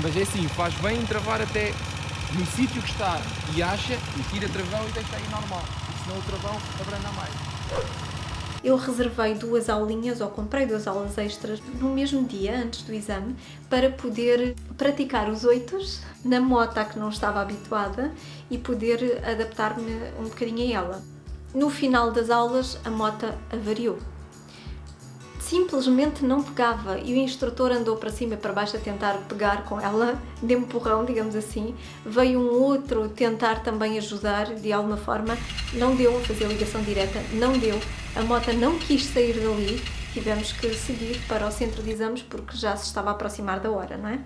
Mas é assim, faz bem em travar até no sítio que está e acha, e tira travão e deixa aí normal, porque senão o travão abranda mais. Eu reservei 2 aulinhas, ou comprei 2 aulas extras no mesmo dia, antes do exame, para poder praticar os 8 na moto a que não estava habituada e poder adaptar-me um bocadinho a ela. No final das aulas, a moto avariou. Simplesmente não pegava e o instrutor andou para cima e para baixo a tentar pegar com ela, de empurrão, digamos assim. Veio um outro tentar também ajudar de alguma forma, não deu a fazer ligação direta, não deu. A moto não quis sair dali, tivemos que seguir para o centro de exames porque já se estava a aproximar da hora, não é?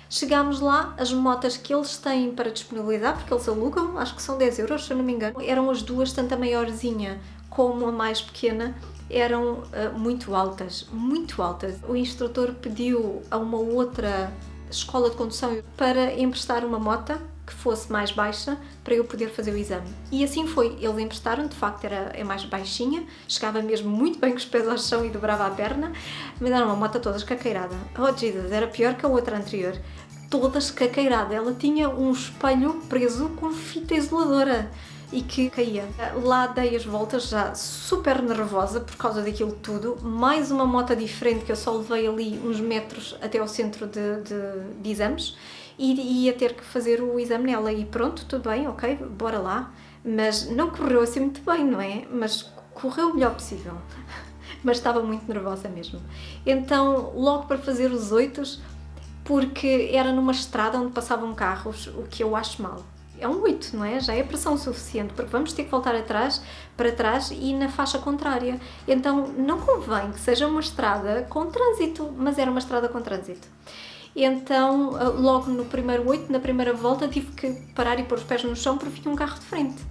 Chegámos lá, as motas que eles têm para disponibilizar, porque eles alugam, acho que são 10 euros, se eu não me engano, eram as duas, tanto a maiorzinha como a mais pequena, eram muito altas, muito altas. O instrutor pediu a uma outra escola de condução para emprestar uma moto que fosse mais baixa para eu poder fazer o exame. E assim foi, eles emprestaram, de facto é mais baixinha, chegava mesmo muito bem com os pés ao chão e dobrava a perna, mas era uma moto toda escaqueirada. Oh Jesus, era pior que a outra anterior, toda escaqueirada. Ela tinha um espelho preso com fita isoladora e que caía. Lá dei as voltas já super nervosa por causa daquilo tudo, mais uma moto diferente que eu só levei ali uns metros até ao centro de exames e ia ter que fazer o exame nela e pronto, tudo bem, ok, bora lá, mas não correu assim muito bem, não é? Mas correu o melhor possível, mas estava muito nervosa mesmo. Então, logo para fazer os 8, porque era numa estrada onde passavam carros, o que eu acho mal. É um 8, não é? Já é pressão suficiente, porque vamos ter que voltar para trás e na faixa contrária. Então, não convém que seja uma estrada com trânsito, mas era uma estrada com trânsito. Então, logo no primeiro 8, na primeira volta, tive que parar e pôr os pés no chão porque vinha um carro de frente.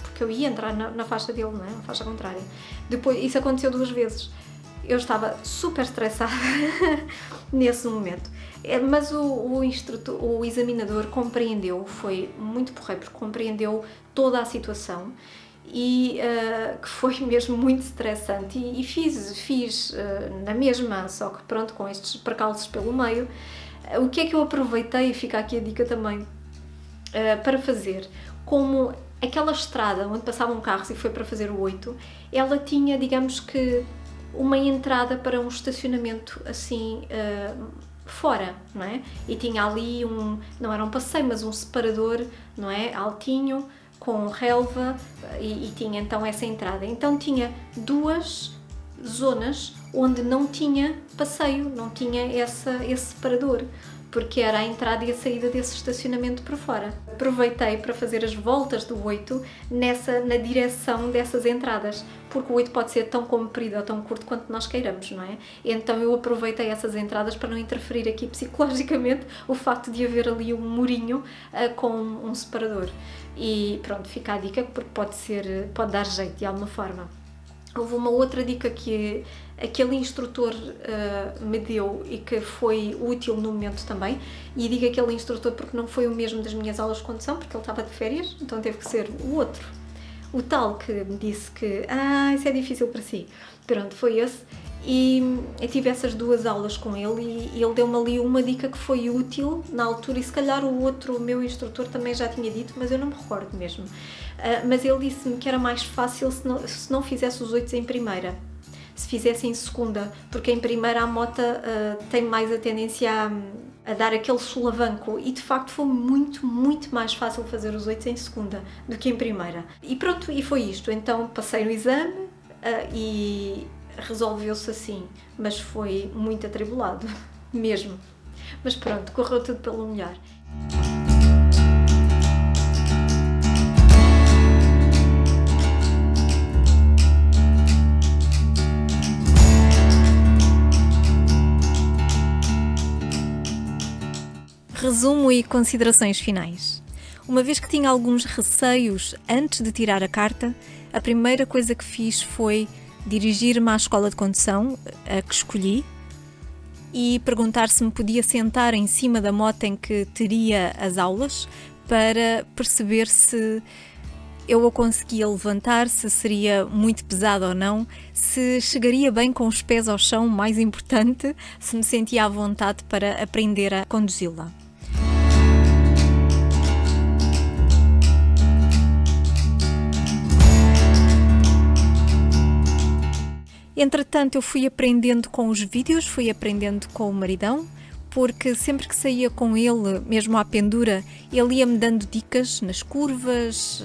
Porque eu ia entrar na faixa dele, não é? Na faixa contrária. Depois, isso aconteceu 2 vezes. Eu estava super estressada nesse momento. Mas o examinador compreendeu, foi muito porreiro, porque compreendeu toda a situação e que foi mesmo muito estressante e fiz na mesma, só que pronto, com estes percalços pelo meio. O que é que eu aproveitei, e fica aqui a dica também, para fazer, como aquela estrada onde passavam carros e foi para fazer o 8, ela tinha, digamos que, uma entrada para um estacionamento assim fora, não é? E tinha ali não era um passeio, mas um separador, não é? Altinho, com relva e tinha então essa entrada. Então tinha 2 zonas onde não tinha passeio, não tinha esse separador, porque era a entrada e a saída desse estacionamento por fora. Aproveitei para fazer as voltas do 8 na direção dessas entradas, porque o 8 pode ser tão comprido ou tão curto quanto nós queiramos, não é? Então eu aproveitei essas entradas para não interferir aqui psicologicamente o facto de haver ali um murinho com um separador. E pronto, fica a dica, porque pode dar jeito de alguma forma. Houve uma outra dica que aquele instrutor me deu e que foi útil no momento também, e digo aquele instrutor porque não foi o mesmo das minhas aulas de condução, porque ele estava de férias, então teve que ser o outro, o tal que me disse que isso é difícil para si. Pronto, foi esse, e eu tive essas 2 aulas com ele e ele deu-me ali uma dica que foi útil na altura, e se calhar o meu instrutor também já tinha dito, mas eu não me recordo mesmo. Mas ele disse-me que era mais fácil se não fizesse os 8 em primeira, se fizesse em segunda, porque em primeira a moto tem mais a tendência a dar aquele solavanco, e de facto foi muito, muito mais fácil fazer os 8 em segunda do que em primeira. E pronto, e foi isto. Então passei no exame e resolveu-se assim, mas foi muito atribulado, mesmo. Mas pronto, correu tudo pelo melhor. Resumo e considerações finais. Uma vez que tinha alguns receios antes de tirar a carta, a primeira coisa que fiz foi dirigir-me à escola de condução, a que escolhi, e perguntar se me podia sentar em cima da moto em que teria as aulas, para perceber se eu a conseguia levantar, se seria muito pesado ou não, se chegaria bem com os pés ao chão, mais importante, se me sentia à vontade para aprender a conduzi-la. Entretanto, eu fui aprendendo com os vídeos, fui aprendendo com o maridão, porque sempre que saía com ele, mesmo à pendura, ele ia-me dando dicas nas curvas,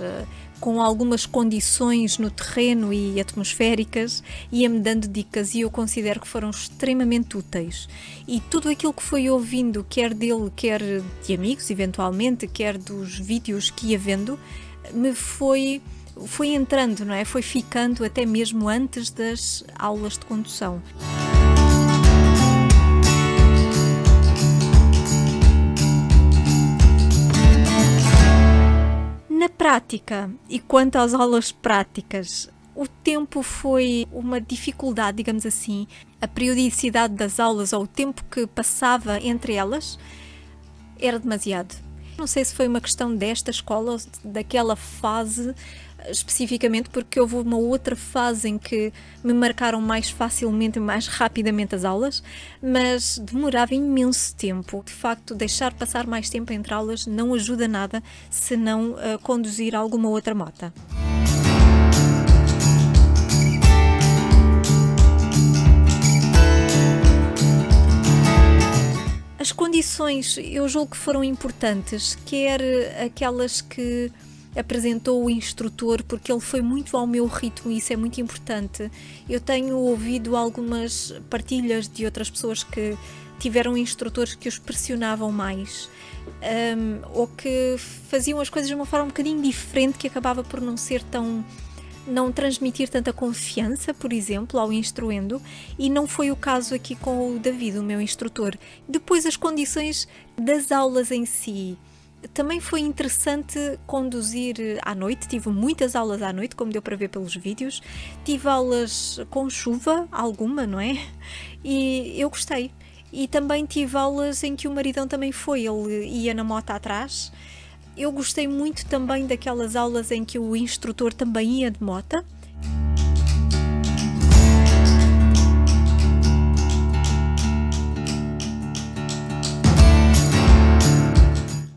com algumas condições no terreno e atmosféricas, ia-me dando dicas e eu considero que foram extremamente úteis. E tudo aquilo que fui ouvindo, quer dele, quer de amigos, eventualmente, quer dos vídeos que ia vendo, me foi entrando, não é? Foi ficando até mesmo antes das aulas de condução. Na prática, e quanto às aulas práticas, o tempo foi uma dificuldade, digamos assim. A periodicidade das aulas ou o tempo que passava entre elas era demasiado. Não sei se foi uma questão desta escola ou daquela fase especificamente, porque houve uma outra fase em que me marcaram mais facilmente e mais rapidamente as aulas, mas demorava imenso tempo. De facto, deixar passar mais tempo entre aulas não ajuda nada se não conduzir alguma outra moto. As condições, eu julgo que foram importantes, quer aquelas que apresentou o instrutor, porque ele foi muito ao meu ritmo e isso é muito importante. Eu tenho ouvido algumas partilhas de outras pessoas que tiveram instrutores que os pressionavam mais, ou que faziam as coisas de uma forma um bocadinho diferente, que acabava por não transmitir tanta confiança, por exemplo, ao instruendo, e não foi o caso aqui com o David, o meu instrutor. Depois, as condições das aulas em si. Também foi interessante conduzir à noite, tive muitas aulas à noite, como deu para ver pelos vídeos. Tive aulas com chuva, alguma, não é? E eu gostei. E também tive aulas em que o maridão também foi, ele ia na moto atrás. Eu gostei muito também daquelas aulas em que o instrutor também ia de moto.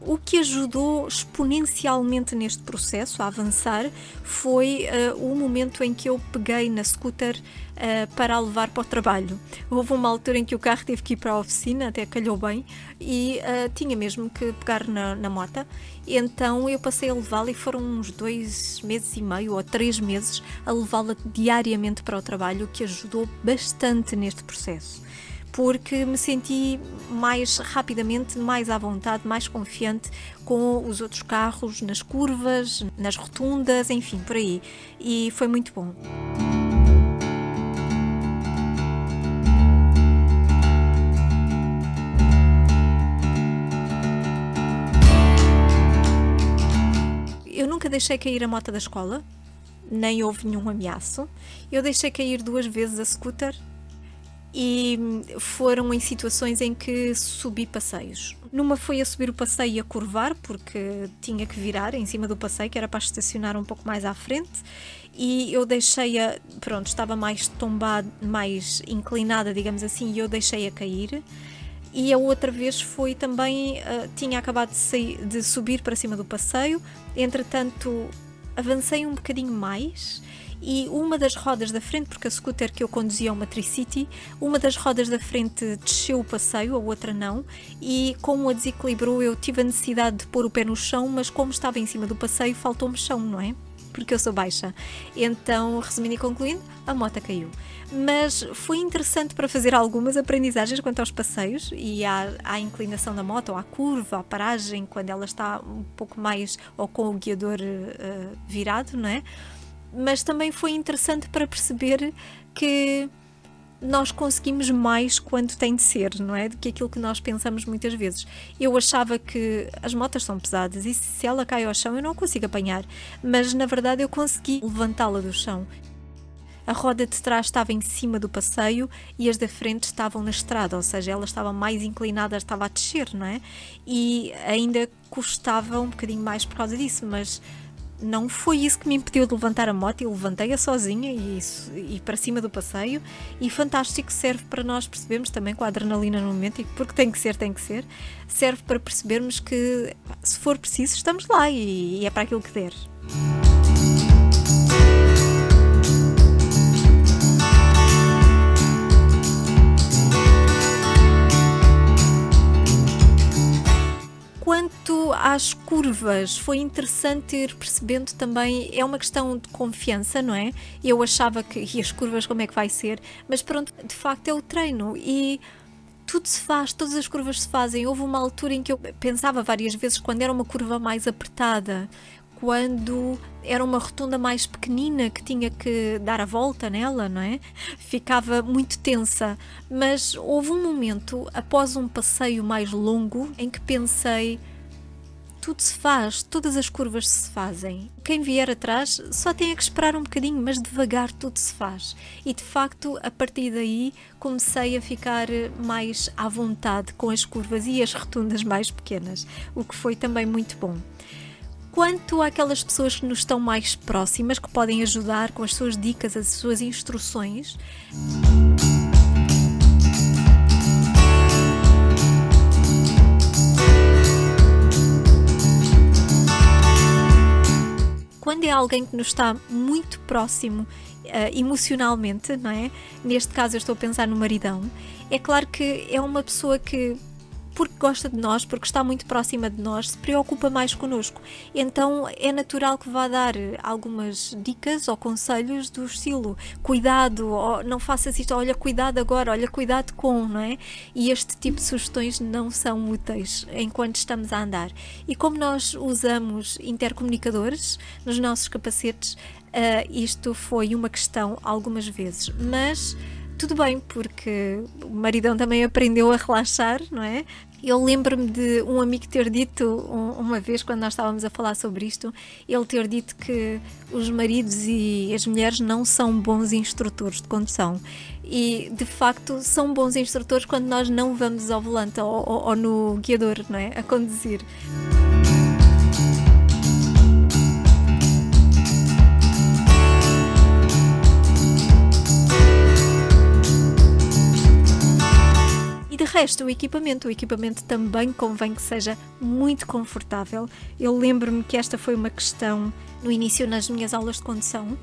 O que ajudou exponencialmente neste processo a avançar foi o momento em que eu peguei na scooter para a levar para o trabalho. Houve uma altura em que o carro teve que ir para a oficina, até calhou bem, e tinha mesmo que pegar na moto. Então eu passei a levá-la e foram uns 2 meses e meio ou 3 meses a levá-la diariamente para o trabalho, o que ajudou bastante neste processo, porque me senti mais rapidamente, mais à vontade, mais confiante com os outros carros, nas curvas, nas rotundas, enfim, por aí. E foi muito bom. Eu nunca deixei cair a moto da escola, nem houve nenhum ameaço. Eu deixei cair 2 vezes a scooter, e foram em situações em que subi passeios. Numa foi a subir o passeio e a curvar, porque tinha que virar em cima do passeio, que era para estacionar um pouco mais à frente, e eu deixei-a, pronto, estava mais tombada, mais inclinada, digamos assim, e eu deixei-a cair. E a outra vez foi também, tinha acabado de subir para cima do passeio, entretanto avancei um bocadinho mais, e uma das rodas da frente, porque a scooter que eu conduzia é uma Tricity, uma das rodas da frente desceu o passeio, a outra não, e como a desequilibrou eu tive a necessidade de pôr o pé no chão, mas como estava em cima do passeio faltou-me chão, não é? Porque eu sou baixa. Então, resumindo e concluindo, a moto caiu. Mas foi interessante para fazer algumas aprendizagens quanto aos passeios e à inclinação da moto, ou à curva, à paragem, quando ela está um pouco mais, ou com o guiador virado, não é? Mas também foi interessante para perceber que nós conseguimos mais quando tem de ser, não é? Do que aquilo que nós pensamos muitas vezes. Eu achava que as motas são pesadas e se ela cai ao chão eu não consigo apanhar, mas na verdade eu consegui levantá-la do chão. A roda de trás estava em cima do passeio e as da frente estavam na estrada, ou seja, ela estava mais inclinada, estava a descer, não é? E ainda custava um bocadinho mais por causa disso, mas não foi isso que me impediu de levantar a moto. Eu levantei-a sozinha e para cima do passeio, e fantástico, serve para nós percebermos também, com a adrenalina no momento, e porque tem que ser, serve para percebermos que, se for preciso, estamos lá e é para aquilo que der. Quanto às curvas, foi interessante ir percebendo também, é uma questão de confiança, não é? Eu achava que, e as curvas como é que vai ser? Mas pronto, de facto é o treino e tudo se faz, todas as curvas se fazem. Houve uma altura em que eu pensava várias vezes, quando era uma curva mais apertada, quando era uma rotunda mais pequenina que tinha que dar a volta nela, não é? Ficava muito tensa, mas houve um momento, após um passeio mais longo, em que pensei, tudo se faz, todas as curvas se fazem. Quem vier atrás só tem que esperar um bocadinho, mas devagar tudo se faz. E de facto, a partir daí, comecei a ficar mais à vontade com as curvas e as rotundas mais pequenas, o que foi também muito bom. Quanto àquelas pessoas que nos estão mais próximas, que podem ajudar com as suas dicas, as suas instruções, quando é alguém que nos está muito próximo emocionalmente, não é? Neste caso eu estou a pensar no maridão. É claro que é uma pessoa que, porque gosta de nós, porque está muito próxima de nós, se preocupa mais connosco. Então é natural que vá dar algumas dicas ou conselhos do estilo: cuidado, não faças isto, olha, cuidado agora, olha, cuidado com, não é? E este tipo de sugestões não são úteis enquanto estamos a andar. E como nós usamos intercomunicadores nos nossos capacetes, isto foi uma questão algumas vezes, mas tudo bem, porque o maridão também aprendeu a relaxar, não é? Eu lembro-me de um amigo ter dito uma vez, quando nós estávamos a falar sobre isto, ele ter dito que os maridos e as mulheres não são bons instrutores de condução. E, de facto, são bons instrutores quando nós não vamos ao volante ou no guiador, não é? A conduzir. De resto, o equipamento também convém que seja muito confortável. Eu lembro-me que esta foi uma questão no início nas minhas aulas de condução.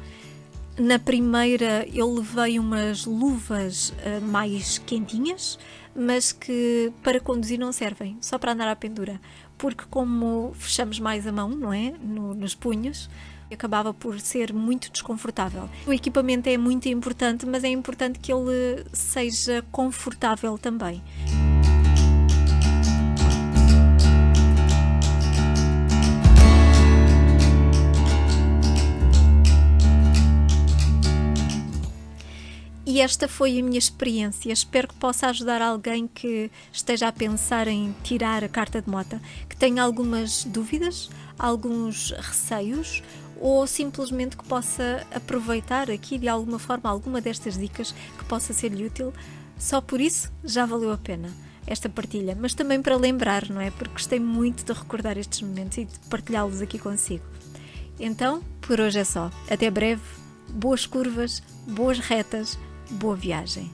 Na primeira eu levei umas luvas mais quentinhas, mas que para conduzir não servem, só para andar à pendura, porque como fechamos mais a mão, não é? Nos punhos, acabava por ser muito desconfortável. O equipamento é muito importante, mas é importante que ele seja confortável também. E esta foi a minha experiência. Espero que possa ajudar alguém que esteja a pensar em tirar a carta de moto, que tenha algumas dúvidas, alguns receios, ou simplesmente que possa aproveitar aqui de alguma forma alguma destas dicas que possa ser-lhe útil. Só por isso já valeu a pena esta partilha, mas também para lembrar, não é? Porque gostei muito de recordar estes momentos e de partilhá-los aqui consigo. Então, por hoje é só. Até breve, boas curvas, boas retas, boa viagem.